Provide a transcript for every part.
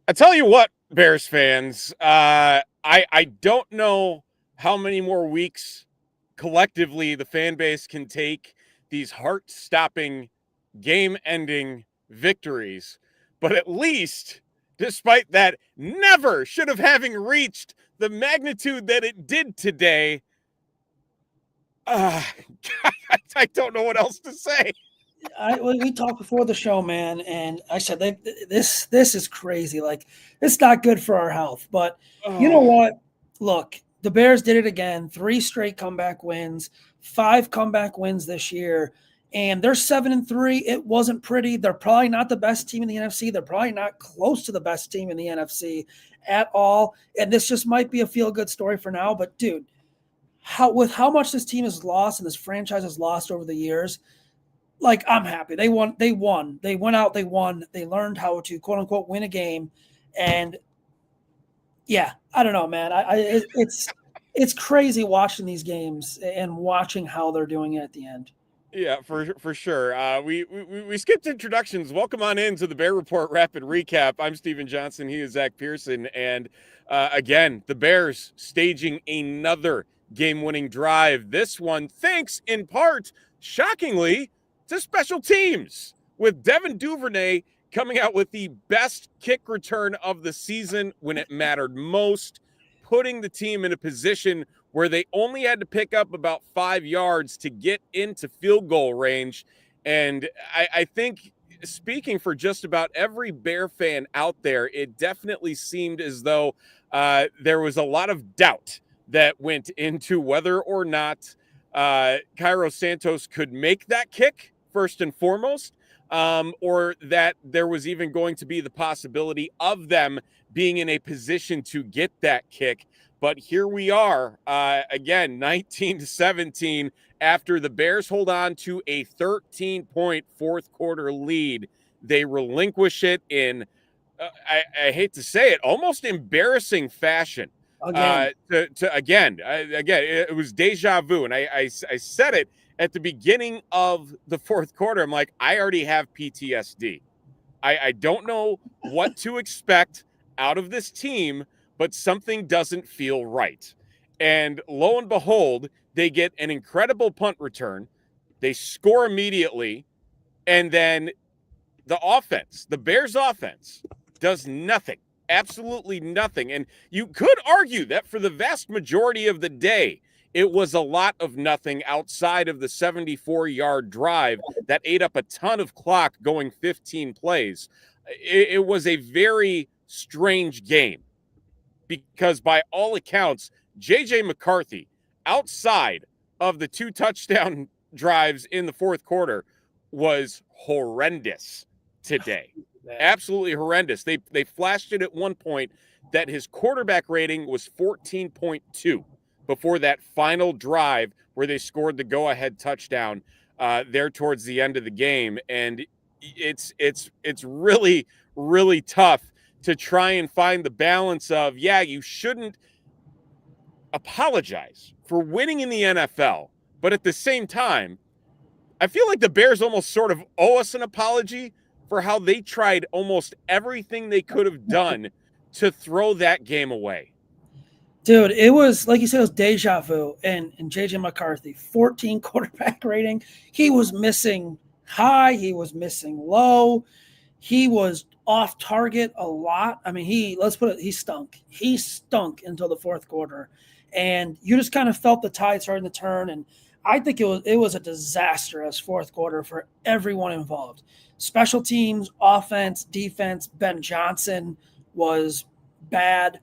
I tell you what, Bears fans, I don't know how many more weeks collectively the fan base can take these heart-stopping, game-ending victories, but at least, despite that never should have having reached the magnitude that it did today, uh, I don't know what else to say. We talked before the show, man, and I said this is crazy. Like, it's not good for our health. But you know Oh, what? Look, the Bears did it again. 3 straight comeback wins, 5 comeback wins this year, and they're 7-3. It wasn't pretty. They're probably not the best team in the NFC. They're probably not close to the best team in the NFC at all. And this just might be a feel good story for now. But dude, how much this team has lost and this franchise has lost over the years, like, I'm happy. They won. They won. They went out. They won. They learned how to quote unquote win a game. And yeah, I don't know, man. It's crazy watching these games and watching how they're doing it at the end. yeah, for sure. We skipped introductions. Welcome on into the Bear Report Rapid Recap. I'm Steven Johnson. He is Zack Pearson, and again, the Bears staging another game-winning drive. This one, thanks in part, shockingly, to special teams, with Devin Duvernay coming out with the best kick return of the season when it mattered most, putting the team in a position where they only had to pick up about 5 yards to get into field goal range. And I think, speaking for just about every Bear fan out there, it definitely seemed as though there was a lot of doubt that went into whether or not Cairo Santos could make that kick, first and foremost, or that there was even going to be the possibility of them being in a position to get that kick. But here we are, again, 19-17, after the Bears hold on to a 13-point fourth quarter lead. They relinquish it in, I hate to say it, almost embarrassing fashion. Again, Again, it was deja vu. And I said it at the beginning of the fourth quarter. I'm like, I already have PTSD. I don't know what to expect out of this team, but something doesn't feel right. And lo and behold, they get an incredible punt return. They score immediately. And then the Bears offense, does nothing, absolutely nothing. And you could argue that for the vast majority of the day, it was a lot of nothing outside of the 74-yard drive that ate up a ton of clock going 15 plays. It was a very strange game because, by all accounts, J.J. McCarthy, outside of the 2 touchdown drives in the fourth quarter, was horrendous today. Absolutely horrendous. They flashed it at one point that his quarterback rating was 14.2 before that final drive where they scored the go-ahead touchdown there towards the end of the game. And it's really, really tough to try and find the balance of, yeah, you shouldn't apologize for winning in the NFL, but at the same time, I feel like the Bears almost sort of owe us an apology for how they tried almost everything they could have done to throw that game away. dude, it was like you said, it was deja vu. And JJ McCarthy, 14 quarterback rating. He was missing high. He was missing low. He was off target a lot. I mean, let's put it, he stunk. He stunk until the fourth quarter. And you just kind of felt the tide starting to turn. And I think it was a disastrous fourth quarter for everyone involved. Special teams, offense, defense. Ben Johnson was bad.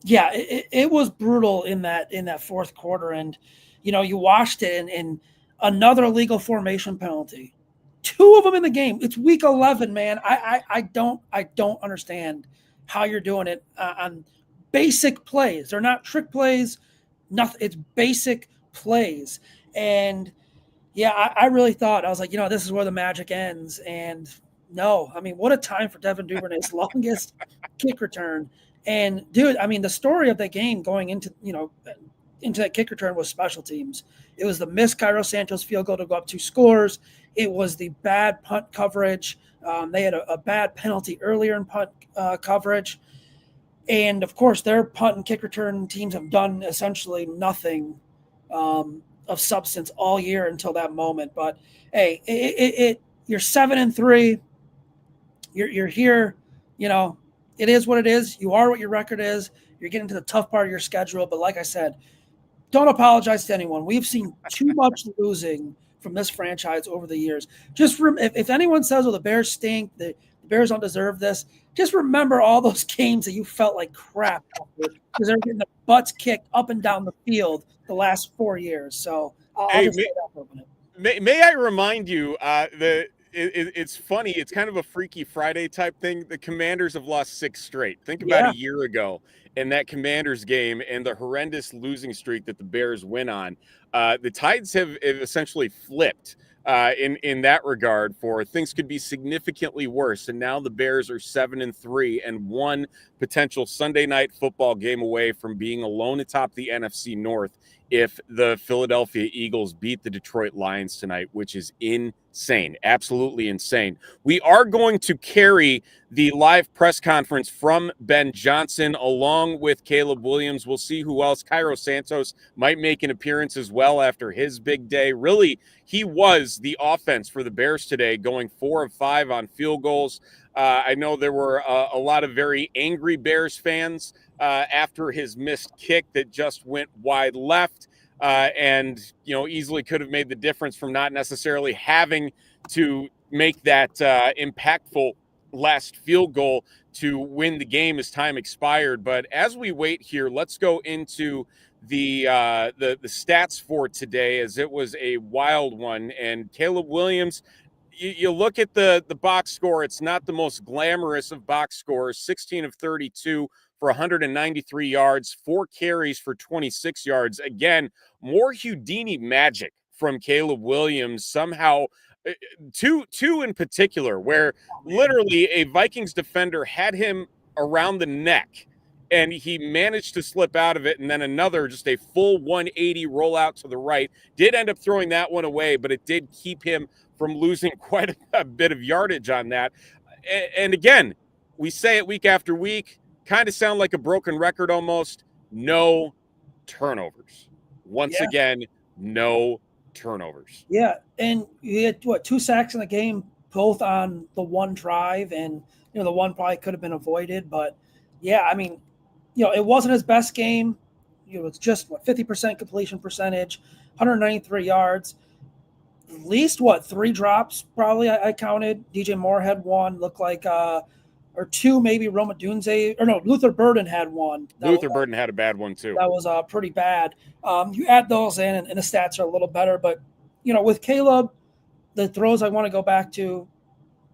Yeah, it was brutal in that fourth quarter. And you watched it, and another illegal formation penalty. 2 of them in the game. It's week 11, man. I don't understand how you're doing it on basic plays. They're not trick plays. Nothing. It's basic plays. And yeah, I really thought, I was like, this is where the magic ends. And no, I mean, what a time for Devin Duvernay's longest kick return. And dude, I mean, the story of the game going into into that kick return was special teams. It was the missed Cairo Santos field goal to go up 2 scores. It was the bad punt coverage. They had a bad penalty earlier in punt coverage. And, of course, their punt and kick return teams have done essentially nothing of substance all year until that moment. But, hey, you're 7-3. You're here. It is what it is. You are what your record is. You're getting to the tough part of your schedule. But like I said, don't apologize to anyone. We've seen too much losing from this franchise over the years. Just if anyone says, "Oh, the Bears stink," the Bears don't deserve this, just remember all those games that you felt like crap after because they're getting the butts kicked up and down the field the last 4 years. So I'll just say that for a minute. May I remind you, it's funny. It's kind of a Freaky Friday type thing. The Commanders have lost 6 straight. Think about a year ago in that Commanders game and the horrendous losing streak that the Bears went on. The Tides have essentially flipped in that regard. For things could be significantly worse, and now the Bears are 7-3 and one potential Sunday night football game away from being alone atop the NFC North if the Philadelphia Eagles beat the Detroit Lions tonight, which is insane, absolutely insane. We are going to carry the live press conference from Ben Johnson along with Caleb Williams. We'll see who else. Cairo Santos might make an appearance as well after his big day. Really, he was the offense for the Bears today, going 4 of 5 on field goals. I know there were a lot of very angry Bears fans after his missed kick that just went wide left and, easily could have made the difference from not necessarily having to make that impactful last field goal to win the game as time expired. But as we wait here, let's go into the stats for today, as it was a wild one. And Caleb Williams, you look at the box score, it's not the most glamorous of box scores. 16 of 32 for 193 yards, 4 carries for 26 yards. Again, more Houdini magic from Caleb Williams. Somehow, two in particular, where literally a Vikings defender had him around the neck and he managed to slip out of it. And then another, just a full 180 rollout to the right. Did end up throwing that one away, but it did keep him from losing quite a bit of yardage on that. And again, we say it week after week, kind of sound like a broken record almost. No turnovers. Once again, no turnovers. Yeah, and he had 2 sacks in the game, both on the one drive, and the one probably could have been avoided. But yeah, I mean, it wasn't his best game. It's just 50% completion percentage, 193 yards. At least 3 drops probably I counted. DJ Moore had 1, looked like or 2 maybe. Roma Dunze, or no, Luther Burden had 1. Luther Burden had a bad one too. That was pretty bad. You add those in, and the stats are a little better. But with Caleb, the throws I want to go back to,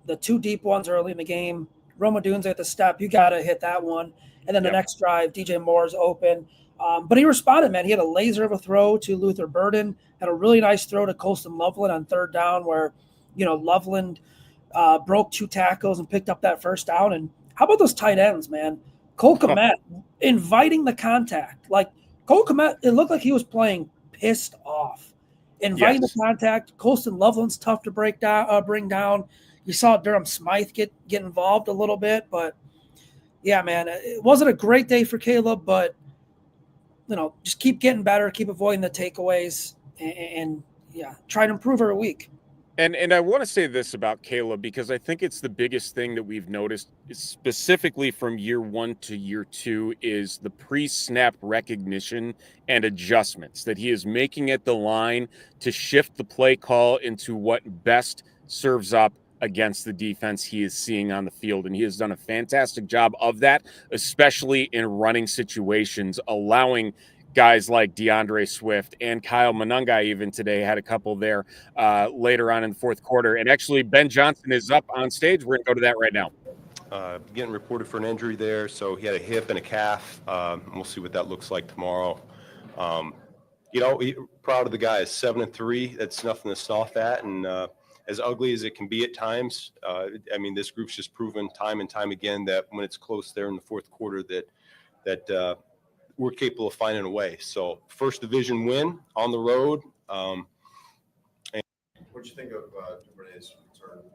the 2 deep ones early in the game. Roma Dunze at the step, you got to hit that one. And then the next drive, DJ Moore's open. But he responded, man. He had a laser of a throw to Luther Burden, had a really nice throw to Colston Loveland on 3rd down where, Loveland broke 2 tackles and picked up that first down. And how about those tight ends, man? Cole Kmet inviting the contact. Like, Cole Kmet, it looked like he was playing pissed off. Inviting the contact. Colston Loveland's tough to bring down. You saw Durham Smythe get involved a little bit. But, yeah, man, it wasn't a great day for Caleb, but just keep getting better, keep avoiding the takeaways, and try to improve every week. And I want to say this about Caleb, because I think it's the biggest thing that we've noticed specifically from year 1 to year 2 is the pre-snap recognition and adjustments that he is making at the line to shift the play call into what best serves up against the defense he is seeing on the field. And he has done a fantastic job of that, especially in running situations, allowing guys like DeAndre Swift and Kyle Monangai even today had a couple there later on in the 4th quarter. And actually, Ben Johnson is up on stage. We're going to go to that right now. Getting reported for an injury there. So he had a hip and a calf. We'll see what that looks like tomorrow. Proud of the guys. 7-3. That's nothing to scoff at. And as ugly as it can be at times, this group's just proven time and time again that when it's close there in the 4th quarter that we're capable of finding a way. So first division win on the road. What did you think of Duvernay's return and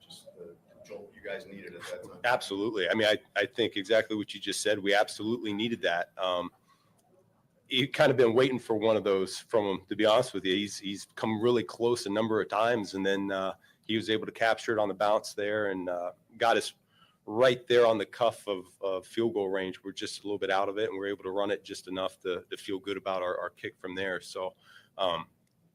just the jolt you guys needed at that time? Absolutely. I mean, I think exactly what you just said. We absolutely needed that. You've kind of been waiting for one of those from him, to be honest with you. He's come really close a number of times, and then he was able to capture it on the bounce there and got us right there on the cuff of field goal range. We're just a little bit out of it, and we're able to run it just enough to feel good about our kick from there. So,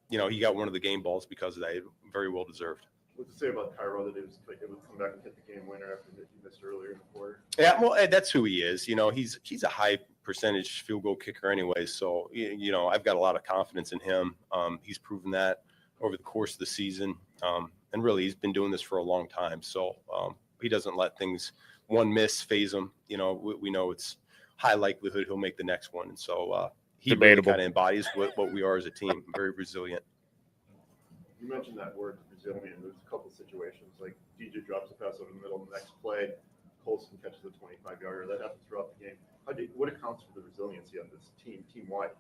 he got one of the game balls because of that. Very well deserved. What's to say about Cairo that he was able to come back and hit the game winner after he missed earlier in the quarter? Yeah, well, that's who he is. He's a high percentage field goal kicker anyway. So, I've got a lot of confidence in him. He's proven that over the course of the season. And really, he's been doing this for a long time. So he doesn't let things, one miss, phase him. We know it's high likelihood he'll make the next one. And so he really kind of embodies what we are as a team, very resilient. You mentioned that word resilient. There's a couple of situations like DJ drops a pass over the middle. The next play, Colson catches a 25-yarder. That happens throughout the game. What accounts for the resiliency of this team-wide?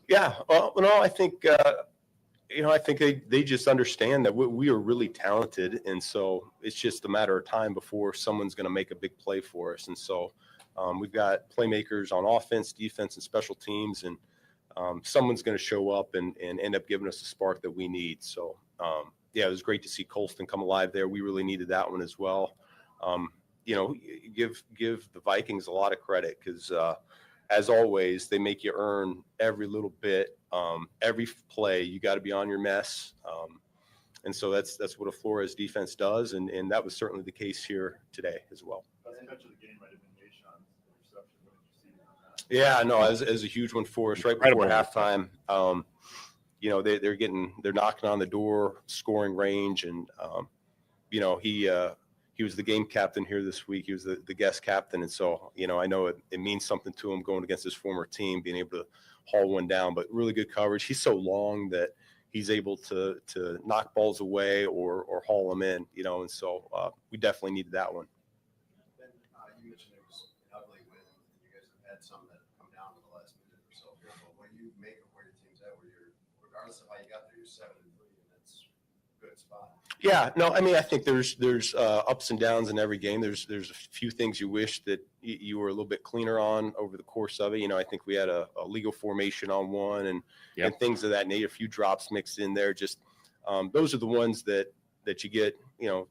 Yeah, well, I think I think they just understand that we are really talented, and so it's just a matter of time before someone's going to make a big play for us. And so we've got playmakers on offense, defense, and special teams, and someone's going to show up and end up giving us the spark that we need. So, it was great to see Colston come alive there. We really needed that one as well. Give the Vikings a lot of credit because, as always, they make you earn every little bit. Every play, you got to be on your mess. And so that's what a Flores defense does, and that was certainly the case here today as well. Best catch of the game might have been Deshaun's interception. What did you see? Yeah, no, as a huge one for us right before halftime. They're knocking on the door, scoring range, and he was the game captain here this week. He was the guest captain, and so I know it means something to him going against his former team, being able to haul one down. But really good coverage. He's so long that he's able to knock balls away or haul them in. And so we definitely needed that one. Then you mentioned it was an ugly win. You guys have had some that come down to the last minute or so. But when you make it where your team's at, where you're, regardless of how you got there, you're 7-3, and that's a good spot. Yeah, no, I mean, I think there's ups and downs in every game. There's a few things you wish that you were a little bit cleaner on over the course of it. I think we had a legal formation on one and things of that nature, a few drops mixed in there. Just those are the ones that you get,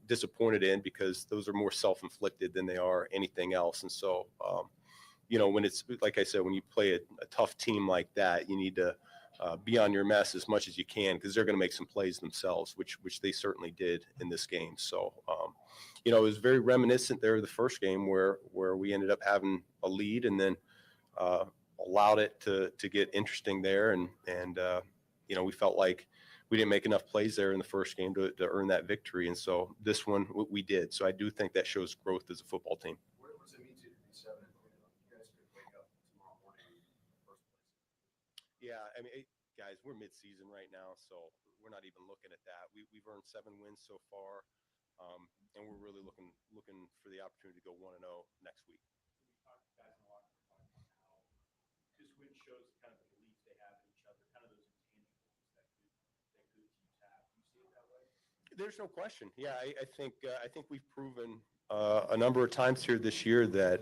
disappointed in because those are more self-inflicted than they are anything else. And so, when it's, like I said, when you play a tough team like that, you need to be on your mess as much as you can because they're going to make some plays themselves, which they certainly did in this game. So, it was very reminiscent there of the first game where we ended up having a lead and then allowed it to get interesting there. And we felt like we didn't make enough plays there in the first game to earn that victory. And so this one we did. So I do think that shows growth as a football team. What does it mean to be 7-3? You guys could wake up tomorrow morning in the first place. Yeah, I mean, guys, we're mid-season right now, so we're not even looking at that. We've earned 7 wins so far, and we're really looking for the opportunity to go 1-0 next week. We talked to guys in the locker room about how this win shows kind of the belief they have in each other, kind of those intangibles that good teams have. Do you see it that way? There's no question. Yeah, I think we've proven a number of times here this year that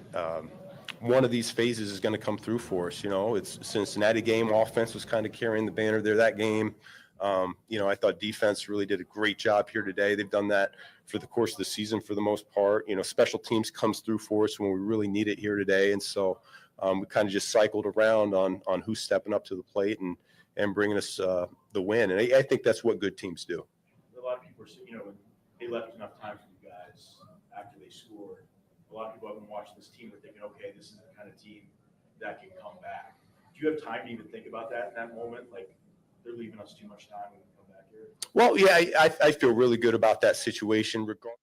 one of these phases is going to come through for us. It's Cincinnati game. Offense was kind of carrying the banner there that game. I thought defense really did a great job here today. They've done that for the course of the season for the most part. Special teams comes through for us when we really need it here today. And so we kind of just cycled around on who's stepping up to the plate and bringing us the win. And I think that's what good teams do. A lot of people are saying, when they left enough time for you guys after they scored, a lot of people have been watching this team. We're thinking, okay, this is the kind of team that can come back. Do you have time to even think about that in that moment? Like, they're leaving us too much time when we come back here? Well, yeah, I feel really good about that situation. Regardless,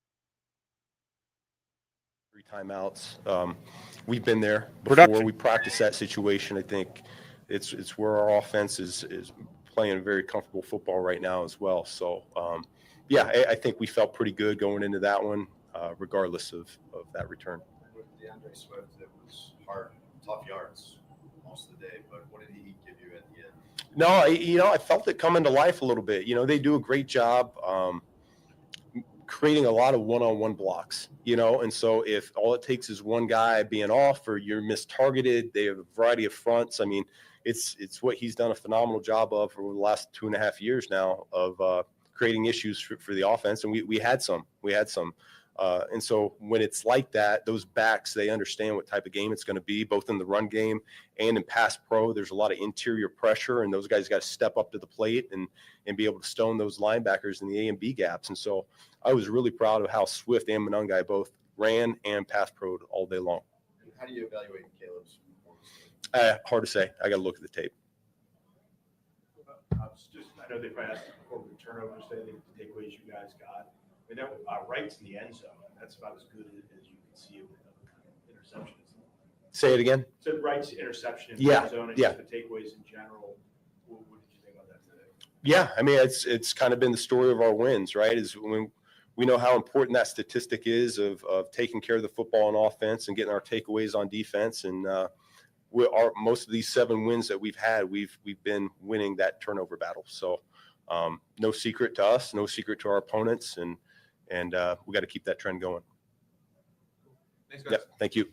3 timeouts. We've been there before. We practiced that situation. I think it's where our offense is playing a very comfortable football right now as well. So, I think we felt pretty good going into that one, regardless of that return. With DeAndre Swift, it was hard, tough yards. most of the day, but what did he give you at the end? No, I felt it coming to life a little bit. They do a great job creating a lot of one-on-one blocks, and so if all it takes is one guy being off or you're mistargeted, they have a variety of fronts. I mean, it's what he's done a phenomenal job of over the last 2.5 years now of creating issues for the offense. And we had some. And so when it's like that, those backs, they understand what type of game it's going to be, both in the run game and in pass pro. There's a lot of interior pressure, and those guys got to step up to the plate and be able to stone those linebackers in the A and B gaps. And so I was really proud of how Swift and Monungai both ran and pass pro'd all day long. And how do you evaluate Caleb's performance? Hard to say. I got to look at the tape. I know they probably asked before the turnovers, the takeaways you guys got. I mean, that Wright's in the end zone. That's about as good as you can see it with interceptions. Say it again. So Wright's interception in the Yeah, end zone and yeah. just the takeaways in general. What did you think about that today? Yeah, I mean, it's kind of been the story of our wins, right? Is when we know how important that statistic is of taking care of the football on offense and getting our takeaways on defense. And most of these 7 wins that we've had, we've been winning that turnover battle. So no secret to us, no secret to our opponents, and we got to keep that trend going. Thanks, guys. Yep, thank you.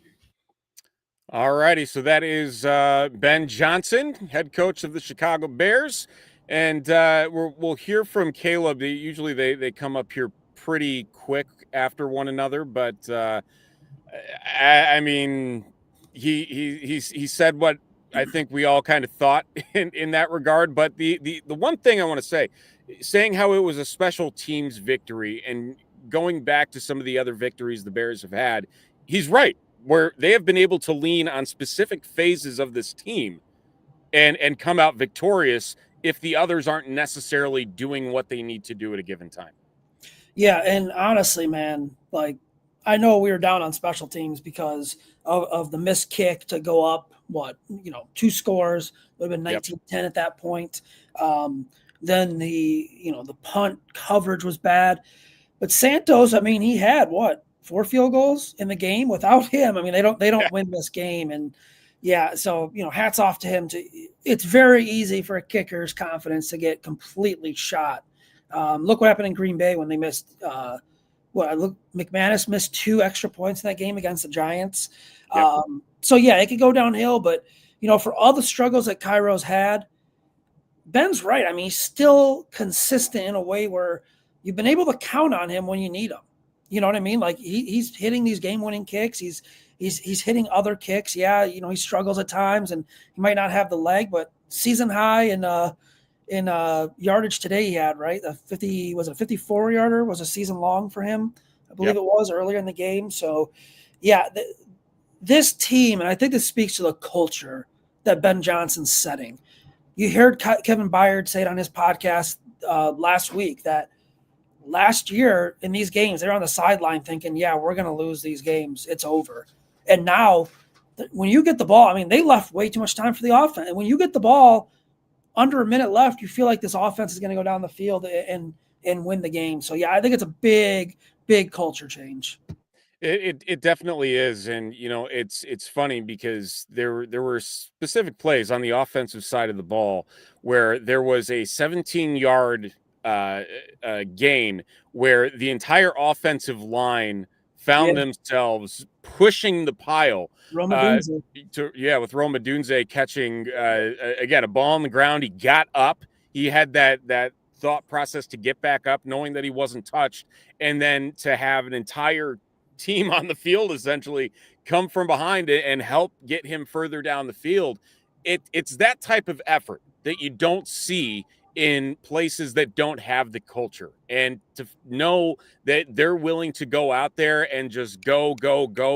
All righty, so that is Ben Johnson, head coach of the Chicago Bears, and we'll hear from Caleb. Usually they come up here pretty quick after one another, but I mean, he said what I think we all kind of thought in that regard. But the one thing I want to say, saying how it was a special teams victory and going back to some of the other victories the Bears have had, he's right. Where they have been able to lean on specific phases of this team and come out victorious if the others aren't necessarily doing what they need to do at a given time. Yeah, and honestly, man, like I know we were down on special teams because of the missed kick to go up, 2 scores, would have been 19-10 at that point. Then the punt coverage was bad. But Santos, I mean, he had 4 field goals in the game. Without him, I mean, they don't win this game. And yeah, so hats off to him. It's very easy for a kicker's confidence to get completely shot. Look what happened in Green Bay when they missed. McManus missed 2 extra points in that game against the Giants. Yep. So yeah, it could go downhill. But for all the struggles that Cairo's had, Ben's right. I mean, he's still consistent in a way where you've been able to count on him when you need him. You know what I mean? Like he's hitting these game-winning kicks. He's hitting other kicks. Yeah, he struggles at times, and he might not have the leg, but season high in yardage today he had, right? A 54 yarder was a season long for him. I believe it was earlier in the game. So, yeah, this team, and I think this speaks to the culture that Ben Johnson's setting. You heard Kevin Byard say it on his podcast last week that last year in these games, they're on the sideline thinking, yeah, we're going to lose these games. It's over. And now when you get the ball, I mean, they left way too much time for the offense. And when you get the ball under a minute left, you feel like this offense is going to go down the field and win the game. So, yeah, I think it's a big, big culture change. It definitely is. And, it's funny because there were specific plays on the offensive side of the ball where there was a 17-yard gain where the entire offensive line found themselves pushing the pile. Roma Dunze. With Roma Dunze catching, again, a ball on the ground. He got up. He had that thought process to get back up, knowing that he wasn't touched, and then to have an entire team on the field essentially come from behind it and help get him further down the field. It's that type of effort that you don't see in places that don't have the culture, and to know that they're willing to go out there and just go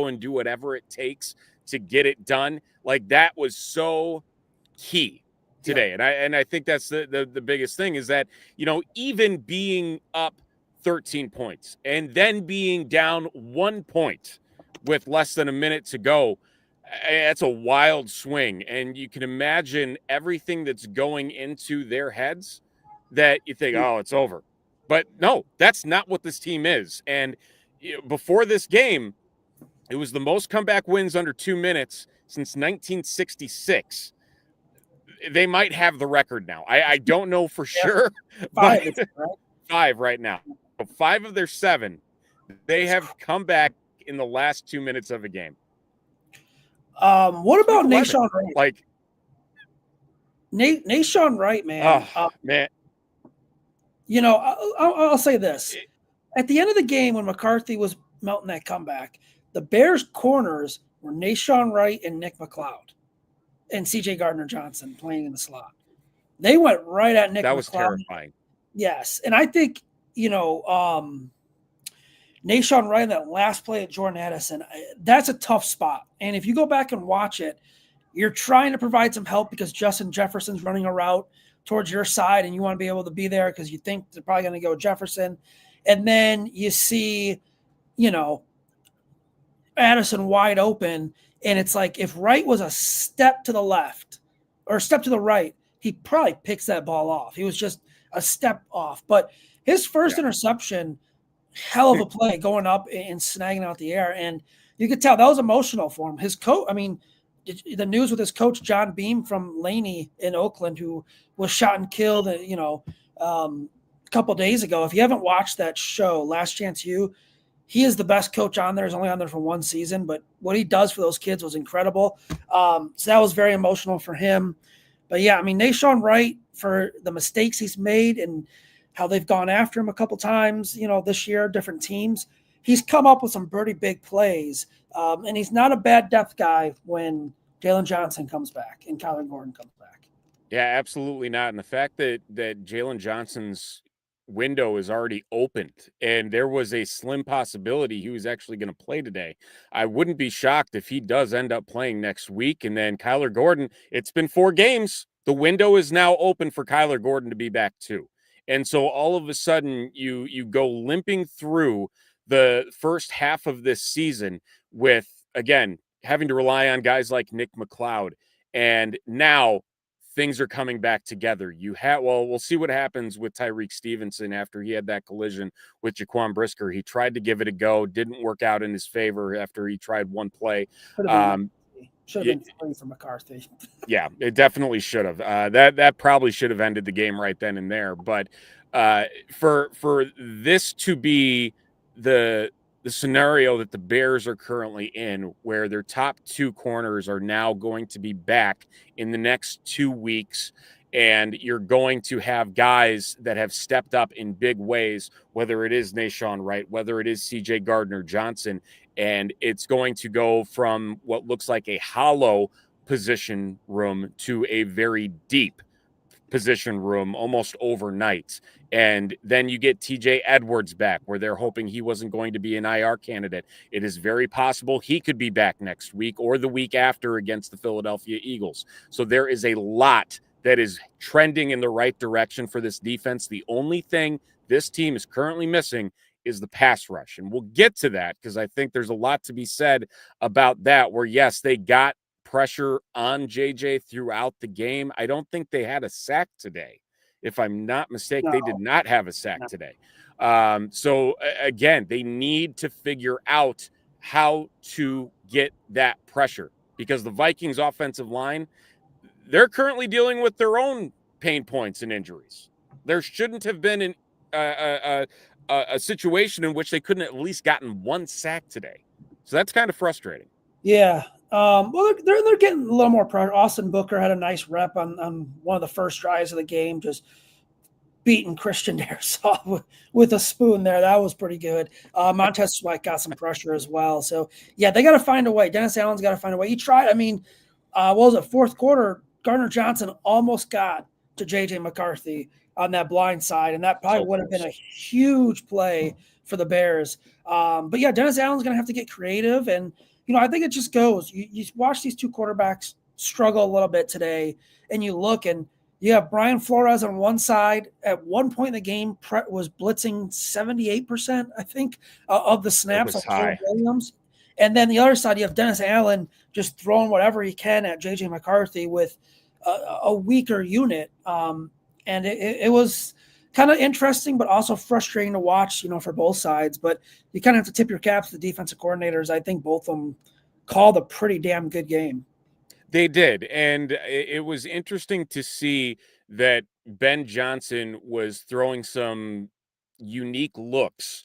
and do whatever it takes to get it done. Like that was so key today. Yeah. And I think that's the biggest thing is that, even being up 13 points and then being down 1 point with less than a minute to go, that's a wild swing. And you can imagine everything that's going into their heads that you think, oh, it's over. But no, that's not what this team is. And before this game, it was the most comeback wins under 2 minutes since 1966. they might have the record now. I don't know for sure. 5, But right? 5 right now. 5 of their 7, they have come back in the last 2 minutes of a game. What about 11. Nashawn Wright? Like, Nashawn Wright, man. man, You know, I'll say this. At the end of the game, when McCarthy was melting that comeback, the Bears' corners were Nashawn Wright and Nick McLeod and C.J. Gardner-Johnson playing in the slot. They went right at Nick McLeod. that was terrifying. Yes. And I think, you know, Nashawn Wright, that last play at Jordan Addison, that's a tough spot. And if you go back and watch it, you're trying to provide some help because Justin Jefferson's running a route towards your side and you want to be able to be there because you think they're probably going to go Jefferson. And then you see, you know, Addison wide open. And it's like if Wright was a step to the left or a step to the right, he probably picks that ball off. He was just a step off. But his first interception, hell of a play going up and snagging out the air. And you could tell that was emotional for him. His coach, I mean, the news with his coach, John Beam from Laney in Oakland, who was shot and killed, you know, a couple days ago. If you haven't watched that show, Last Chance U, he is the best coach on there. He's only on there for one season, but what he does for those kids was incredible. So that was very emotional for him. But yeah, I mean, Nashawn Wright, for the mistakes he's made and how they've gone after him a couple times, you know, this year, different teams, he's come up with some pretty big plays. And he's not a bad depth guy when Jalen Johnson comes back and Kyler Gordon comes back. Yeah, absolutely not. And the fact that Jalen Johnson's window is already opened and there was a slim possibility he was actually going to play today. I wouldn't be shocked if he does end up playing next week. And then Kyler Gordon, it's been 4 games. The window is now open for Kyler Gordon to be back too. And so all of a sudden you go limping through the first half of this season with, again, having to rely on guys like Nick McLeod. And now things are coming back together. We'll see what happens with Tyreek Stevenson after he had that collision with Jaquan Brisker. He tried to give it a go, didn't work out in his favor after he tried one play. Should have been 3 for McCarthy. Yeah, it definitely should have. That probably should have ended the game right then and there. But for this to be the scenario that the Bears are currently in, where their top 2 corners are now going to be back in the next 2 weeks, and you're going to have guys that have stepped up in big ways, whether it is Nashawn Wright, whether it is C.J. Gardner-Johnson, and it's going to go from what looks like a hollow position room to a very deep position room almost overnight. And then you get TJ Edwards back, where they're hoping he wasn't going to be an IR candidate. It is very possible he could be back next week or the week after against the Philadelphia Eagles. So there is a lot that is trending in the right direction for this defense. The only thing this team is currently missing is the pass rush. And we'll get to that because I think there's a lot to be said about that, where yes, they got pressure on JJ throughout the game. I don't think they had a sack today. If I'm not mistaken, They did not have a sack today. So again, they need to figure out how to get that pressure, because the Vikings offensive line, they're currently dealing with their own pain points and injuries. There shouldn't have been a situation in which they couldn't at least gotten 1 sack today. So that's kind of frustrating. Yeah. Well, they're getting a little more pressure. Austin Booker had a nice rep on one of the first drives of the game, just beating Christian Darrisaw with a spoon there. That was pretty good. Montez Sweat got some pressure as well. So, yeah, they got to find a way. Dennis Allen's got to find a way. He tried. I mean, what was it, 4th quarter, Gardner-Johnson almost got to J.J. McCarthy on that blind side, and that probably would have been a huge play for the Bears. But, yeah, Dennis Allen's going to have to get creative, and you know, I think it just goes. You watch these 2 quarterbacks struggle a little bit today, and you look, and you have Brian Flores on one side. At one point in the game, was blitzing 78%, I think, of the snaps of Caleb Williams. And then the other side, you have Dennis Allen just throwing whatever he can at J.J. McCarthy with a weaker unit. And it was kind of interesting, but also frustrating to watch, you know, for both sides. But you kind of have to tip your caps to the defensive coordinators. I think both of them called a pretty damn good game. They did, and it was interesting to see that Ben Johnson was throwing some unique looks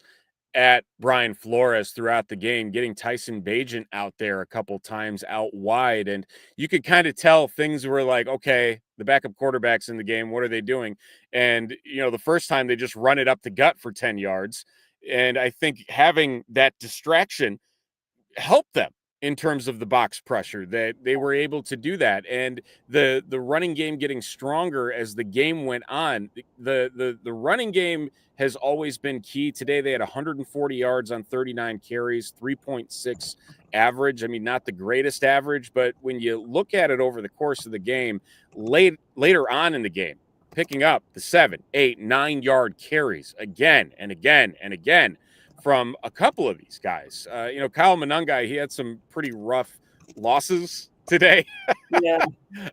at Brian Flores throughout the game, getting Tyson Bagent out there a couple times out wide, and you could kind of tell things were like, okay, the backup quarterback's in the game. What are they doing? And the first time they just run it up the gut for 10 yards, and I think having that distraction helped them in terms of the box pressure, that they were able to do that, and the running game getting stronger as the game went on. The running game has always been key. Today they had 140 yards on 39 carries, 3.6 average. I mean, not the greatest average, but when you look at it over the course of the game, later on in the game, picking up the 7, 8, 9 yard carries again and again and again from a couple of these guys. Kyle Monangai, he had some pretty rough losses today. Yeah.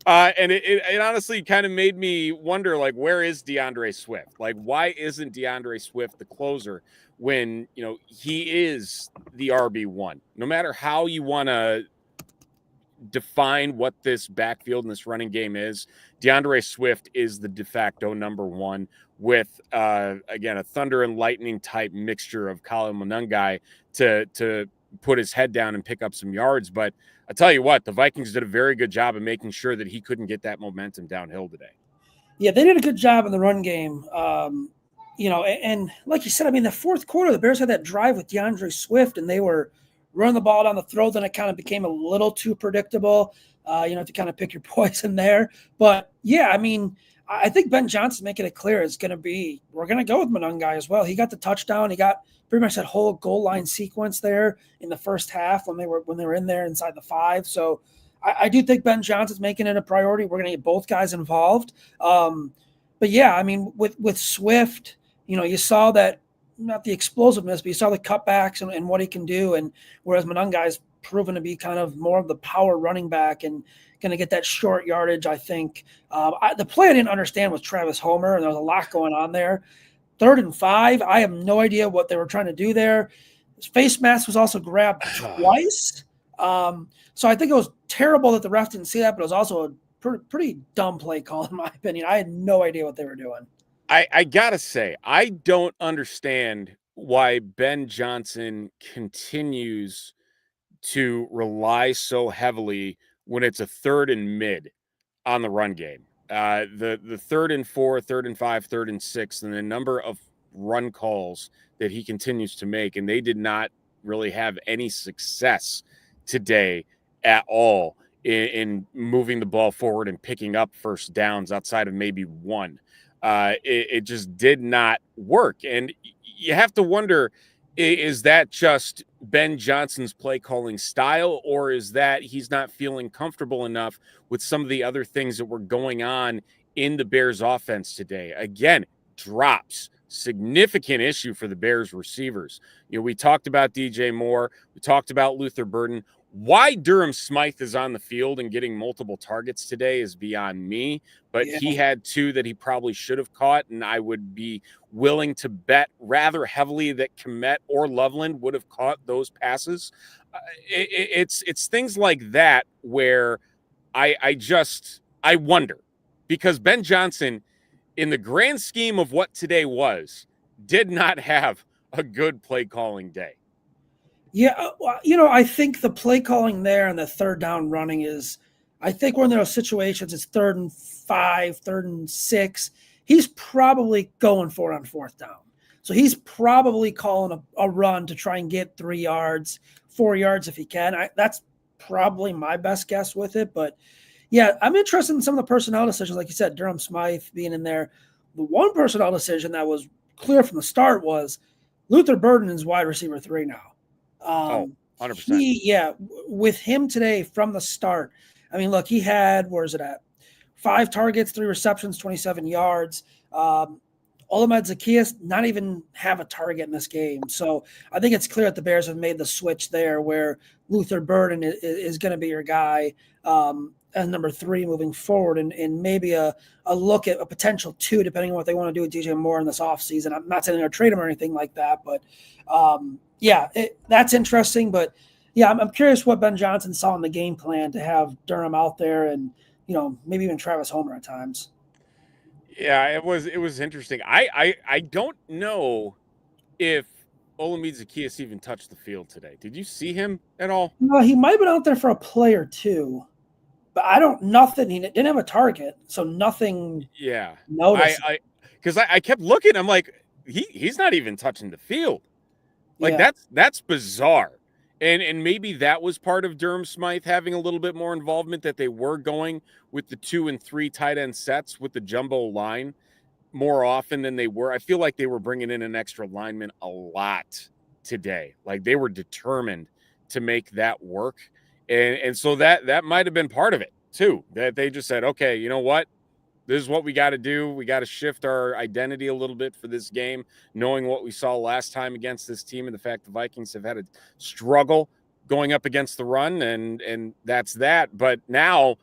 And it honestly kind of made me wonder, like, where is DeAndre Swift? Like, why isn't DeAndre Swift the closer when, he is the RB1? No matter how you want to define what this backfield and this running game is, DeAndre Swift is the de facto number one, with again, a thunder and lightning type mixture of Colin Monangai to put his head down and pick up some yards. But I tell you what, the Vikings did a very good job of making sure that he couldn't get that momentum downhill today. Yeah, they did a good job in the run game. And like you said, I mean, the fourth quarter, the Bears had that drive with DeAndre Swift, and they were running the ball down the throat. Then it kind of became a little too predictable, to kind of pick your poison there. But, yeah, I mean, I think Ben Johnson making it clear we're going to go with Monangai as well. He got the touchdown. He got pretty much that whole goal line sequence there in the first half when they were in there inside the 5. So I do think Ben Johnson's making it a priority. We're going to get both guys involved. But yeah, I mean, with Swift, you saw that, not the explosiveness, but you saw the cutbacks and what he can do. And whereas Monangai's proven to be kind of more of the power running back and going to get that short yardage, I think. The play I didn't understand was Travis Homer, and there was a lot going on there. 3rd and 5, I have no idea what they were trying to do there. His face mask was also grabbed twice. So I think it was terrible that the ref didn't see that, but it was also a pretty dumb play call, in my opinion. I had no idea what they were doing. I gotta say, I don't understand why Ben Johnson continues to rely so heavily when it's a 3rd and mid on the run game. The 3rd and 4, 3rd and 5, 3rd and 6, and the number of run calls that he continues to make, and they did not really have any success today at all in moving the ball forward and picking up first downs outside of maybe one. It just did not work. And you have to wonder, is that just Ben Johnson's play calling style, or is that he's not feeling comfortable enough with some of the other things that were going on in the Bears offense today? Again, drops, significant issue for the Bears receivers. We talked about DJ Moore. We talked about Luther Burden. Why Durham Smythe is on the field and getting multiple targets today is beyond me, but Yeah. he had 2 that he probably should have caught, and I would be willing to bet rather heavily that Kmet or Loveland would have caught those passes. It's things like that where I wonder, because Ben Johnson, in the grand scheme of what today was, did not have a good play calling day. Yeah, I think the play calling there and the 3rd down running is, I think when there are situations, it's 3rd and 5, 3rd and 6, he's probably going for it on 4th down. So he's probably calling a run to try and get 3 yards, 4 yards if he can. That's probably my best guess with it. But, yeah, I'm interested in some of the personnel decisions. Like you said, Durham Smythe being in there. The one personnel decision that was clear from the start was Luther Burden is wide receiver 3 now. 100%. With him today from the start, I mean, look, he had, where is it at? 5 targets, 3 receptions, 27 yards. Olamide Zaccheaus not even have a target in this game. So I think it's clear that the Bears have made the switch there where Luther Burden is going to be your guy as number 3 moving forward, and maybe a look at a potential 2, depending on what they want to do with DJ Moore in this offseason. I'm not saying they're going to trade him or anything like that, but that's interesting. But yeah, I'm curious what Ben Johnson saw in the game plan to have Durham out there and, maybe even Travis Homer at times. Yeah, it was interesting. I don't know if Olamide Zacchaeus even touched the field today. Did you see him at all? No, he might have been out there for a play or two, but nothing. He didn't have a target, so nothing Yeah. noticed. Because I kept looking, I'm like, he's not even touching the field. Like Yeah. that's bizarre. And maybe that was part of Durham Smythe having a little bit more involvement, that they were going with the 2 and 3 tight end sets with the jumbo line more often than they were. I feel like they were bringing in an extra lineman a lot today. Like they were determined to make that work. And so that might have been part of it too, that they just said, okay, you know what? This is what we got to do. We got to shift our identity a little bit for this game, knowing what we saw last time against this team and the fact the Vikings have had a struggle going up against the run, and that's that. But now,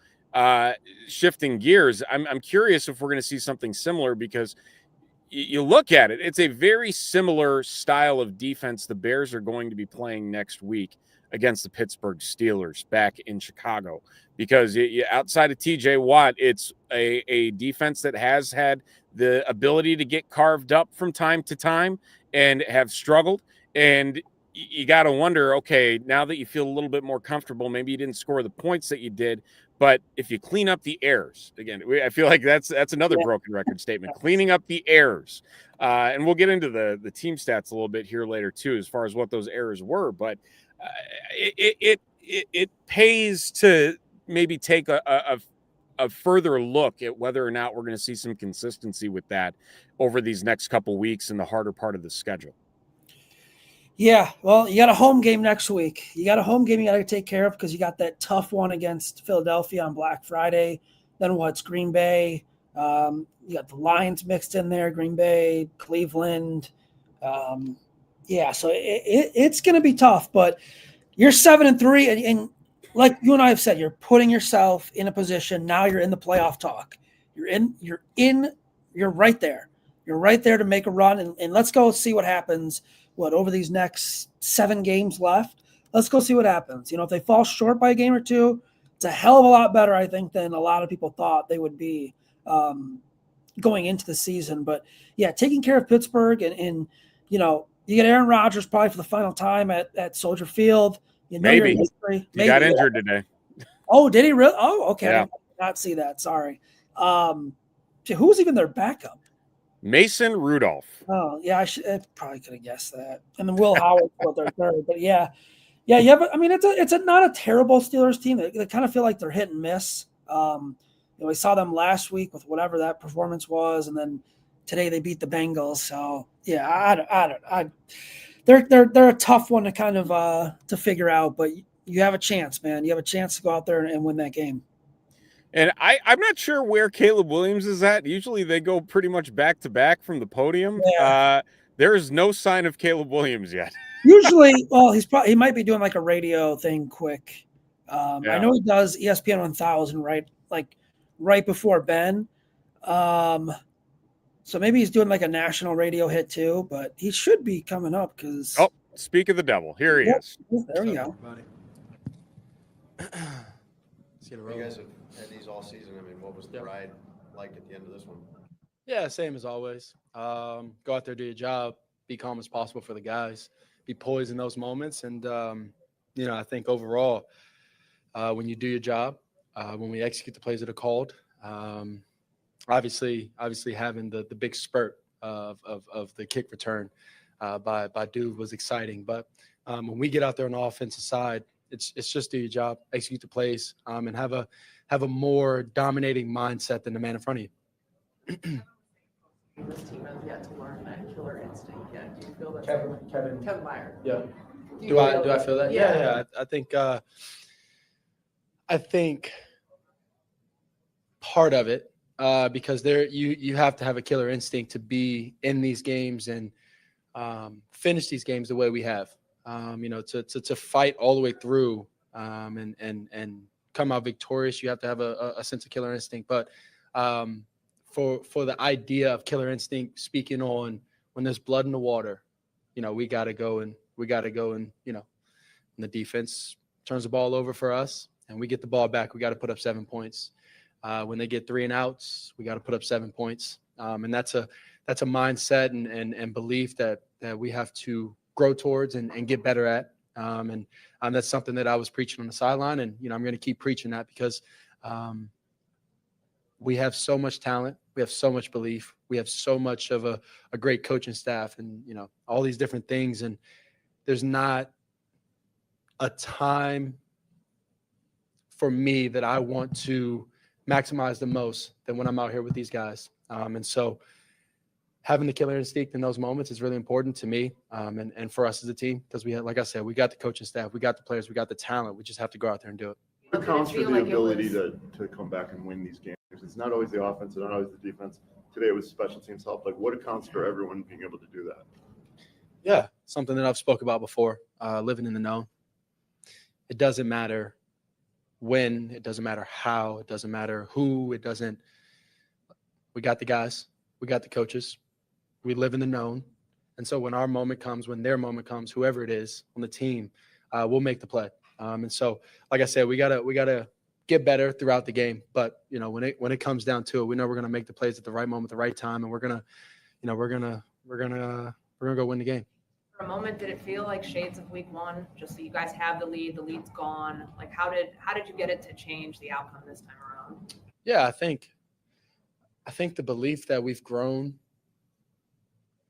shifting gears, I'm curious if we're going to see something similar, because you look at it, it's a very similar style of defense the Bears are going to be playing next week against the Pittsburgh Steelers back in Chicago, because outside of TJ Watt, it's a defense that has had the ability to get carved up from time to time and have struggled. And you got to wonder, okay, now that you feel a little bit more comfortable, maybe you didn't score the points that you did, but if you clean up the errors, again, I feel like that's another broken record statement, cleaning up the errors. And we'll get into the team stats a little bit here later too, as far as what those errors were. But it pays to maybe take a further look at whether or not we're going to see some consistency with that over these next couple weeks in the harder part of the schedule. Yeah, well, you got a home game next week. You got a home game you got to take care of, because you got that tough one against Philadelphia on Black Friday. Then what's Green Bay? You got the Lions mixed in there, Green Bay, Cleveland. So it's going to be tough, but you're 7-3, and like you and I have said, you're putting yourself in a position. Now you're in the playoff talk. You're right there. You're right there to make a run, and let's go see what happens. Over these next 7 games left? Let's go see what happens. If they fall short by a game or two, it's a hell of a lot better, I think, than a lot of people thought they would be going into the season. But yeah, taking care of Pittsburgh, and you get Aaron Rodgers probably for the final time at Soldier Field. Maybe he got injured today. Oh, did he really? Oh, okay. Yeah. I did not see that. Sorry. Who was even their backup? Mason Rudolph. Oh, yeah, I probably could have guessed that. And then Will Howard was their third. But yeah. But I mean, it's not a terrible Steelers team. They kind of feel like they're hit and miss. We saw them last week with whatever that performance was, and then today they beat the Bengals. So yeah, they're a tough one to kind of to figure out. But you have a chance, man. You have a chance to go out there and win that game. And I'm not sure where Caleb Williams is at. Usually they go pretty much back to back from the podium. Yeah. There is no sign of Caleb Williams yet. Usually, well, he might be doing like a radio thing quick. I know he does ESPN 1000 right before Ben. So maybe he's doing like a national radio hit too, but he should be coming up because. Oh, speak of the devil. Here he is. There we go. You guys have had these all season. I mean, what was the ride like at the end of this one? Yeah, same as always. Go out there, do your job, be calm as possible for the guys, be poised in those moments. And, I think overall, when you do your job, when we execute the plays that are called, obviously having the big spurt of the kick return by Dude was exciting. But when we get out there on the offensive side, it's just do your job, execute the plays, and have a more dominating mindset than the man in front of you. This team has yet to learn that killer instinct yet. Do you feel that? Kevin Meyer. Yeah. Do I feel that? Yeah. I think part of it, because you have to have a killer instinct to be in these games and finish these games the way we have. To fight all the way through and come out victorious, you have to have a sense of killer instinct. But for the idea of killer instinct, speaking on when there's blood in the water, we got to go and When the defense turns the ball over for us and we get the ball back, we got to put up 7 points. When they get 3 and outs, we got to put up 7 points. And that's a mindset and belief that we have to grow towards and get better at. And that's something that I was preaching on the sideline. And, I'm going to keep preaching that because we have so much talent. We have so much belief. We have so much of a great coaching staff and, all these different things. And there's not a time for me that I want to maximize the most than when I'm out here with these guys. And so having the killer instinct in those moments is really important to me and for us as a team because we had, like I said, we got the coaching staff, we got the players, we got the talent. We just have to go out there and do it. What accounts for the ability to come back and win these games? It's not always the offense, and not always the defense. Today it was special teams help. Like, what accounts for everyone being able to do that? Yeah, something that I've spoke about before, living in the know. It doesn't matter when, it doesn't matter how, it doesn't matter who, we got the guys, we got the coaches, we live in the known. And so when our moment comes, when their moment comes, whoever it is on the team, we'll make the play. And so, like I said, we gotta get better throughout the game. But when it comes down to it, we know we're gonna make the plays at the right moment, the right time, and we're gonna go win the game. For a moment, did it feel like shades of week 1? Just that you guys have the lead's gone. Like, how did you get it to change the outcome this time around? Yeah, I think the belief that we've grown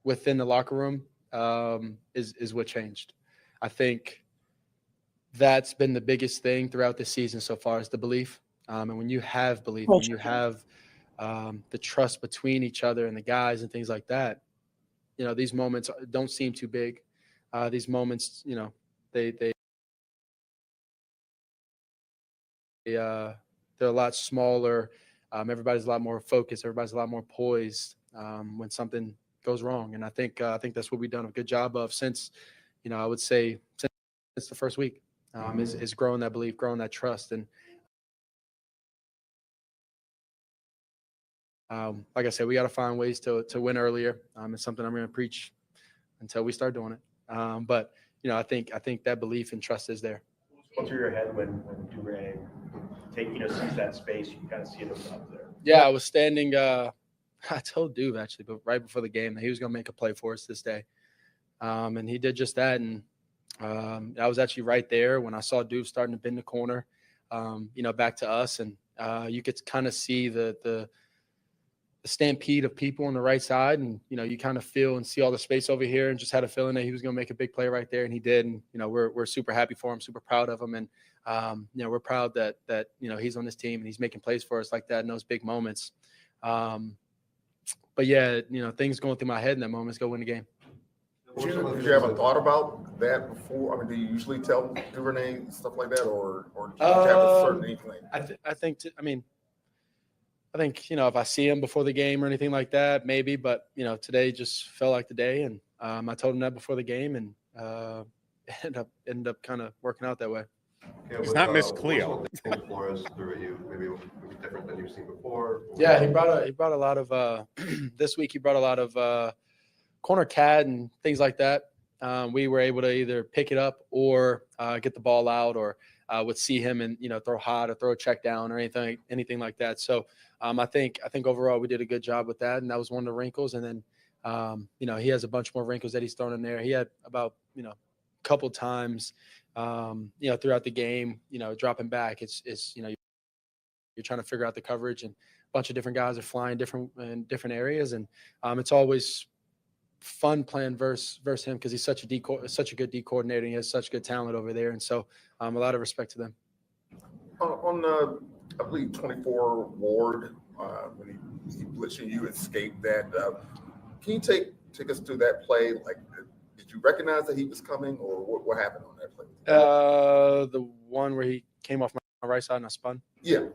within the locker room is what changed. I think that's been the biggest thing throughout the season so far is the belief. And when you have belief, when you have the trust between each other and the guys and things like that, these moments don't seem too big. These moments, they're a lot smaller. Everybody's a lot more focused. Everybody's a lot more poised when something goes wrong. And I think that's what we've done a good job of since, I would say since the first week is growing that belief, growing that trust. And like I said, we got to find ways to win earlier. It's something I'm going to preach until we start doing it. But I think that belief and trust is there. What's through your head when Duray sees that space? You can kind of see it open up there. Yeah, I was standing. I told Duve actually, but right before the game, that he was going to make a play for us this day, and he did just that. And I was actually right there when I saw Duve starting to bend the corner, back to us, and you could kind of see the stampede of people on the right side, and you kind of feel and see all the space over here, and just had a feeling that he was going to make a big play right there, and he did. And we're super happy for him, super proud of him, and we're proud that he's on this team and he's making plays for us like that in those big moments. But yeah, things going through my head in that moment is go win the game. Did you ever thought about that before? I mean, do you usually tell Duvernay stuff like that, or do you have a certain inkling? I think if I see him before the game or anything like that, maybe. But today just felt like the day, and I told him that before the game, and ended up kind of working out that way. He's not Miss Cleo. Flores threw at you, maybe different than you've seen before. Yeah, he brought a lot of this week. He brought a lot of corner cat and things like that. We were able to either pick it up or get the ball out, or would see him and throw hot or throw a check down or anything like that. So I think overall we did a good job with that, and that was one of the wrinkles. And then he has a bunch more wrinkles that he's thrown in there. He had about a couple times throughout the game dropping back. It's you're trying to figure out the coverage, and a bunch of different guys are flying in different areas, and it's always fun playing versus him because he's such a good D coordinator. He has such good talent over there, and so a lot of respect to them. On I believe 24 Ward, when he blitzed you, escaped that. Can you take us through that play? Like, did you recognize that he was coming, or what happened on that play? The one where he came off my right side and I spun. Yeah.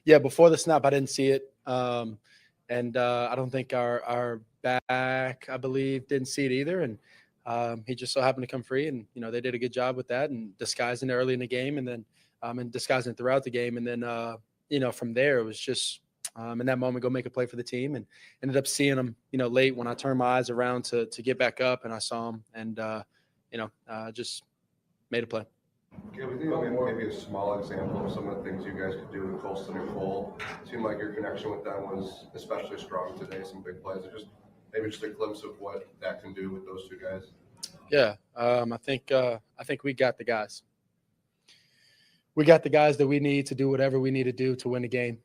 Yeah. Before the snap, I didn't see it. And I don't think our back, I believe, didn't see it either. And he just so happened to come free, and they did a good job with that and disguising it early in the game, and then and disguising it throughout the game, and then from there it was just in that moment go make a play for the team, and ended up seeing him late when I turned my eyes around to get back up, and I saw him, and just made a play. Can we think of maybe a small example of some of the things you guys could do with Colston and Cole? It seemed like your connection with them was especially strong today. Some big plays. Maybe just a glimpse of what that can do with those two guys. Yeah, I think we got the guys. We got the guys that we need to do whatever we need to do to win the game.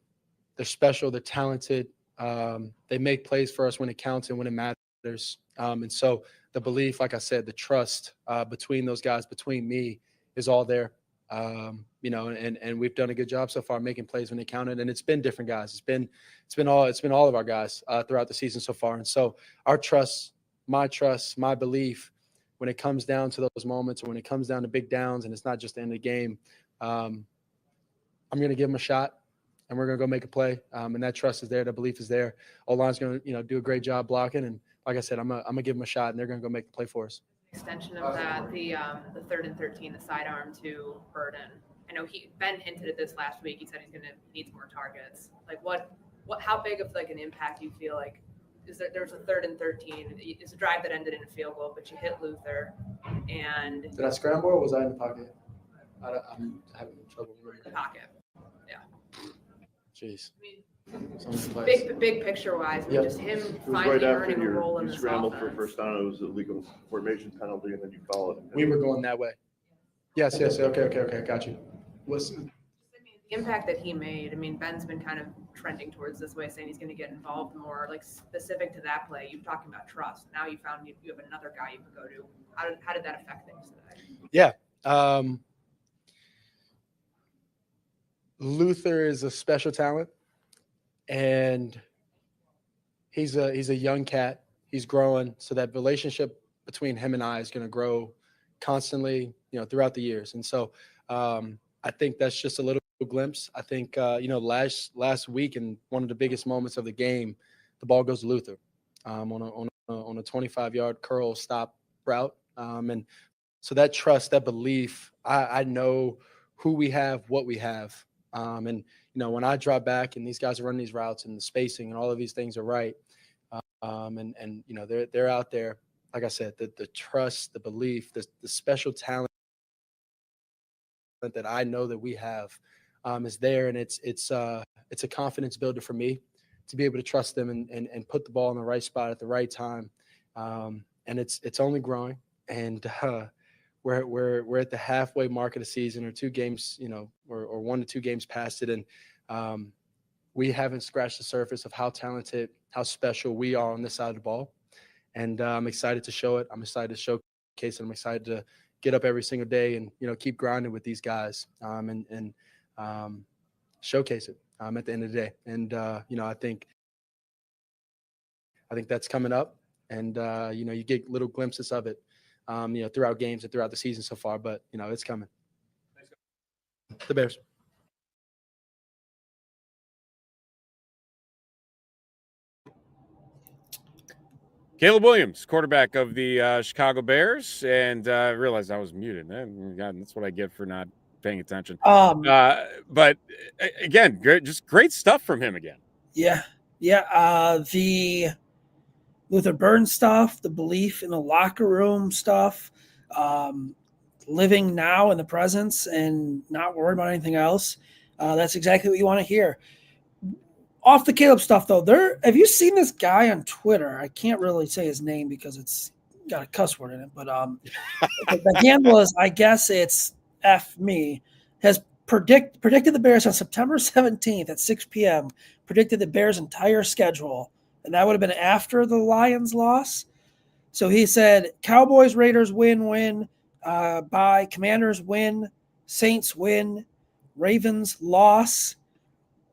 They're special. They're talented. They make plays for us when it counts and when it matters. And so the belief, like I said, the trust between those guys, between me, is all there. And we've done a good job so far making plays when they counted. And it's been different guys. It's been all of our guys throughout the season so far. And so our trust, my belief, when it comes down to those moments, or when it comes down to big downs, and it's not just the end of the game, I'm going to give them a shot, and we're going to go make a play. And that trust is there. That belief is there. O-line's going to, do a great job blocking. And like I said, I'm going to give them a shot, and they're going to go make the play for us. Extension of that, the 3rd and 13, the sidearm to Burden. I know Ben hinted at this last week. He said he needs more targets. Like how big of like an impact do you feel like there's a 3rd and 13? It's a drive that ended in a field goal, but you hit Luther. And did I scramble or was I in the pocket? I'm having trouble remembering. The pocket. Yeah. Jeez. Big picture wise, Yep. Just him It was finally right after earning a role in you this scrambled offense. for first down. It was a legal formation penalty, and then you followed. We were going that way. Yes. Okay. Got you. The impact that he made. I mean, Ben's been kind of trending towards this way, saying he's going to get involved more. Like specific to that play, you're talking about trust. Now you found you have another guy you can go to. How did that affect things today? Yeah. Luther is a special talent, and he's a young cat. He's growing, so that relationship between him and I is going to grow constantly, throughout the years. And so I think that's just a little glimpse. I think last week, in one of the biggest moments of the game, the ball goes to Luther on a 25-yard curl stop route, and so that trust, that belief, I know who we have, what we have. And when I drop back and these guys are running these routes and the spacing and all of these things are right, and they're out there, like I said, the trust, the belief, the special talent that I know that we have is there, and it's a confidence builder for me to be able to trust them and put the ball in the right spot at the right time, and it's only growing, and we're at the halfway mark of the season, or 2 games, or 1 to 2 games past it. And we haven't scratched the surface of how talented, how special we are on this side of the ball. And I'm excited to show it. I'm excited to showcase it. I'm excited to get up every single day and, keep grinding with these guys and showcase it at the end of the day. And, I think that's coming up. And, you get little glimpses of it. Throughout games and throughout the season so far, but it's coming. The Bears. Caleb Williams, quarterback of the Chicago Bears, and I realized I was muted. God, that's what I get for not paying attention. But again, great stuff from him again. Yeah. The Luther Burden stuff, the belief in the locker room stuff, living now in the presence and not worried about anything else. That's exactly what you want to hear. Off the Caleb stuff, though, have you seen this guy on Twitter? I can't really say his name because it's got a cuss word in it, but the handle is, I guess it's F me, has predicted the Bears on September 17th at 6 p.m., predicted the Bears' entire schedule. And that would have been after the Lions loss. So he said, Cowboys, Raiders win, bye. Commanders win, Saints win, Ravens loss,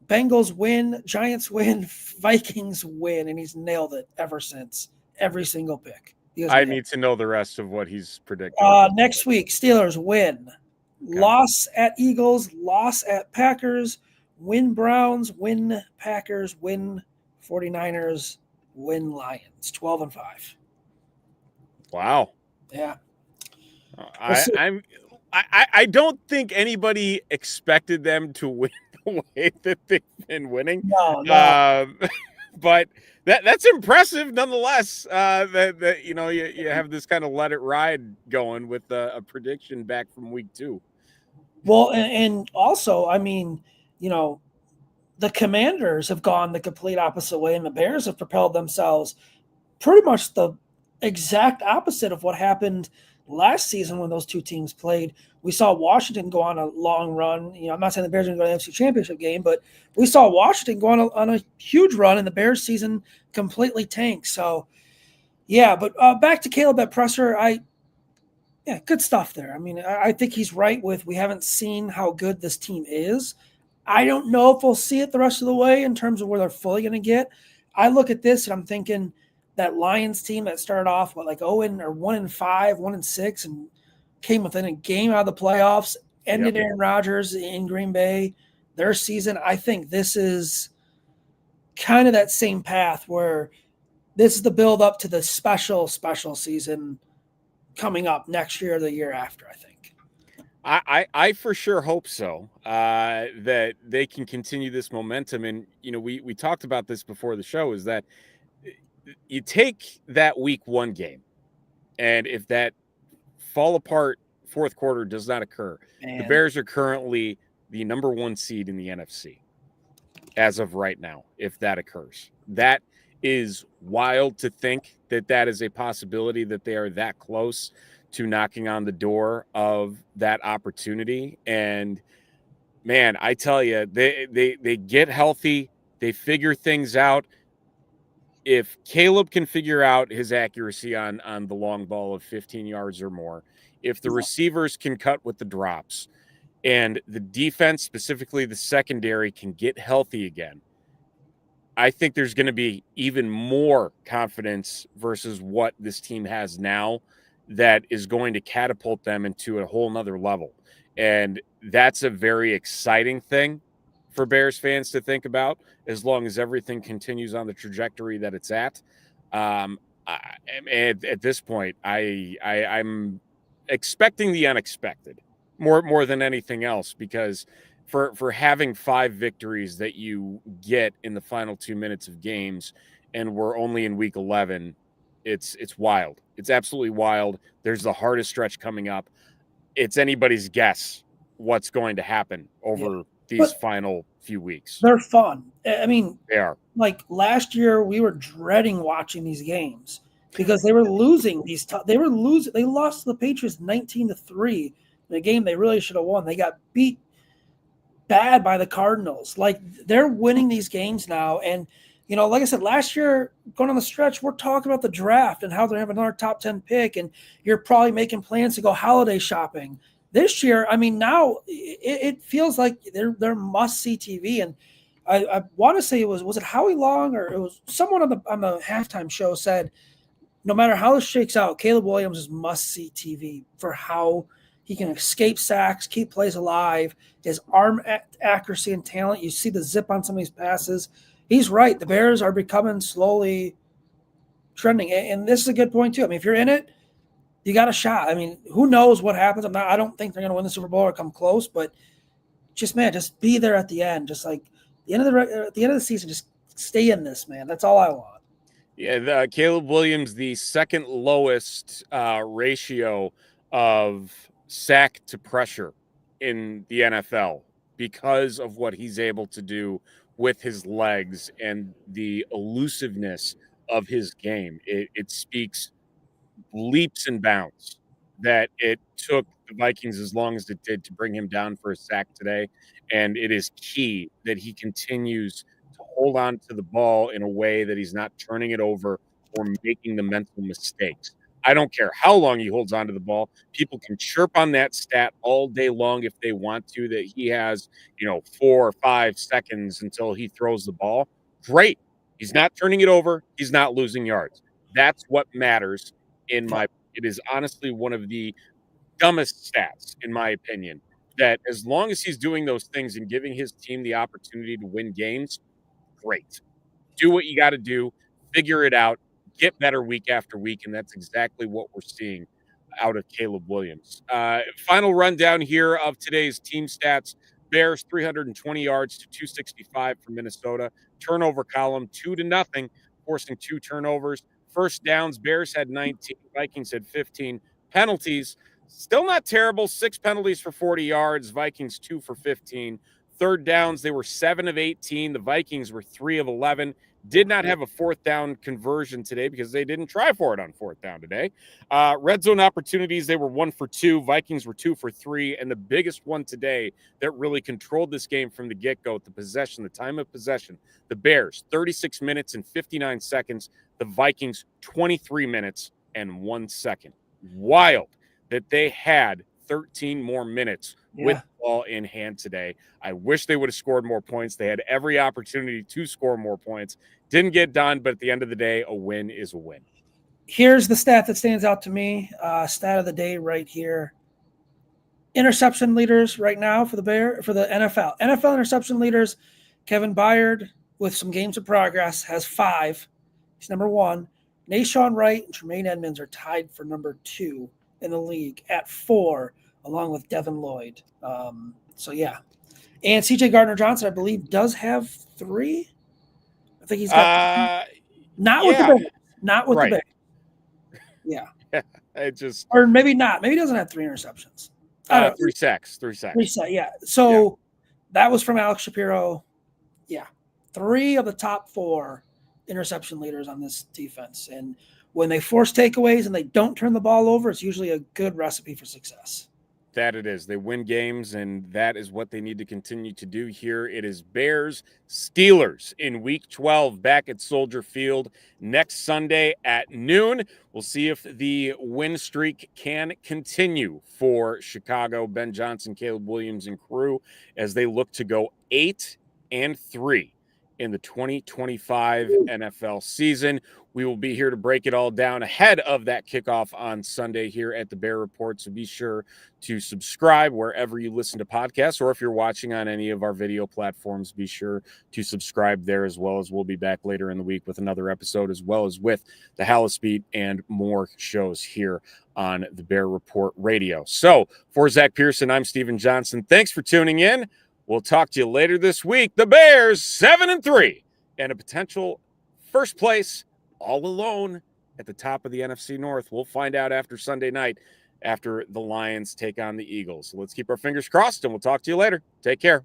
Bengals win, Giants win, Vikings win. And he's nailed it ever since. Every single pick. I need to know the rest of what he's predicting. Next week, Steelers win. Okay. Loss at Eagles, loss at Packers, win Browns, win Packers, win 49ers, win Lions, 12-5. Wow. Yeah. I don't think anybody expected them to win the way that they've been winning. No. but that's impressive nonetheless. That you have this kind of let it ride going with a prediction back from week 2. Well, and also, I mean, the Commanders have gone the complete opposite way, and the Bears have propelled themselves pretty much the exact opposite of what happened last season when those two teams played. We saw Washington go on a long run. I'm not saying the Bears are going to go to the NFC Championship game, but we saw Washington go on a huge run, and the Bears season completely tanked. So, yeah, but back to Caleb at presser, yeah, good stuff there. I mean, I think he's right with we haven't seen how good this team is. I don't know if we'll see it the rest of the way in terms of where they're fully going to get. I look at this and I'm thinking that Lions team that started off with like 0 or 1-5, 1-6, and came within a game out of the playoffs, ended Aaron Rodgers in Green Bay, their season. I think this is kind of that same path where this is the build up to the special season coming up next year or the year after, I think. I for sure hope so, that they can continue this momentum. And, we talked about this before the show, is that you take that week 1 game, and if that fall apart fourth quarter does not occur, the Bears are currently the number 1 seed in the NFC as of right now. If that occurs, that is wild to think that is a possibility, that they are that close to knocking on the door of that opportunity. And man, I tell you, they get healthy, they figure things out. If Caleb can figure out his accuracy on the long ball of 15 yards or more, if the receivers can cut with the drops, and the defense, specifically the secondary, can get healthy again, I think there's going to be even more confidence versus what this team has now that is going to catapult them into a whole nother level. And that's a very exciting thing for Bears fans to think about, as long as everything continues on the trajectory that it's at. At this point, I'm expecting the unexpected more than anything else, because for having 5 victories that you get in the final 2 minutes of games, and we're only in week 11, it's wild. It's absolutely wild. There's the hardest stretch coming up. It's anybody's guess what's going to happen over these final few weeks. They're fun. I mean, they are. Like last year, we were dreading watching these games because they were losing these. They were losing. They lost to the Patriots 19-3 in a game they really should have won. They got beat bad by the Cardinals. Like, they're winning these games now. And, like I said, last year, going on the stretch, we're talking about the draft and how they're having another top 10 pick, and you're probably making plans to go holiday shopping. This year, I mean, now it feels like they're must-see TV. And I want to say was it Howie Long, or it was someone on the halftime show said, no matter how this shakes out, Caleb Williams is must-see TV for how he can escape sacks, keep plays alive, his arm accuracy and talent. You see the zip on some of these passes. He's right. The Bears are becoming slowly trending. And this is a good point, too. I mean, if you're in it, you got a shot. I mean, who knows what happens? I don't think they're going to win the Super Bowl or come close, but just be there at the end. Just like at the end of the season, just stay in this, man. That's all I want. Yeah, Caleb Williams, the second lowest ratio of sack to pressure in the NFL, because of what he's able to do with his legs and the elusiveness of his game. It speaks leaps and bounds that it took the Vikings as long as it did to bring him down for a sack today. And it is key that he continues to hold on to the ball in a way that he's not turning it over or making the mental mistakes. I don't care how long he holds on to the ball. People can chirp on that stat all day long if they want to, that he has, 4 or 5 seconds until he throws the ball. Great. He's not turning it over. He's not losing yards. That's what matters it is honestly one of the dumbest stats, in my opinion, that as long as he's doing those things and giving his team the opportunity to win games, great. Do what you got to do, figure it out, get better week after week, and that's exactly what we're seeing out of Caleb Williams. Final rundown here of today's team stats. Bears, 320 yards to 265 for Minnesota. Turnover column, 2-0, forcing 2 turnovers. First downs, Bears had 19, Vikings had 15. Penalties, still not terrible. 6 penalties for 40 yards, Vikings 2 for 15. Third downs, they were 7 of 18. The Vikings were 3 of 11. Did not have a fourth down conversion today because they didn't try for it on fourth down today. Red zone opportunities, they were 1 for 2. Vikings were 2 for 3. And the biggest one today that really controlled this game from the get-go, the possession, the time of possession, the Bears, 36 minutes and 59 seconds. The Vikings, 23 minutes and 1 second. Wild that they had 13 more minutes with the ball in hand today. I wish they would have scored more points. They had every opportunity to score more points. Didn't get done, but at the end of the day, a win is a win. Here's the stat that stands out to me. Stat of the day right here. Interception leaders right now for the NFL. NFL interception leaders, Kevin Byard with some games of progress has 5. He's number 1. Nashawn Wright and Tremaine Edmonds are tied for number 2 in the league at 4, along with Devin Lloyd. And CJ Gardner-Johnson, I believe, does have 3. I think he's got not with the Bears. Not with the Bears. Yeah. It just or maybe not. Maybe he doesn't have 3 interceptions. 3 sacks. 3 sacks. 3 sacks, yeah. So that was from Alex Shapiro. Yeah. 3 of the top 4 interception leaders on this defense. And when they force takeaways and they don't turn the ball over, it's usually a good recipe for success. That it is. They win games, and that is what they need to continue to do here. It is Bears Steelers in Week 12 back at Soldier Field next Sunday at noon. We'll see if the win streak can continue for Chicago, Ben Johnson, Caleb Williams, and crew as they look to go 8-3 in the 2025 NFL season. We will be here to break it all down ahead of that kickoff on Sunday here at the Bear Report. So be sure to subscribe wherever you listen to podcasts, or if you're watching on any of our video platforms, be sure to subscribe there as well. As we'll be back later in the week with another episode, as well as with the Hallis Beat and more shows here on the Bear Report Radio. So for Zack Pearson, I'm Steven Johnson. Thanks for tuning in. We'll talk to you later this week. The Bears 7-3 and a potential first place all alone at the top of the NFC North. We'll find out after Sunday night, after the Lions take on the Eagles. So let's keep our fingers crossed, and we'll talk to you later. Take care.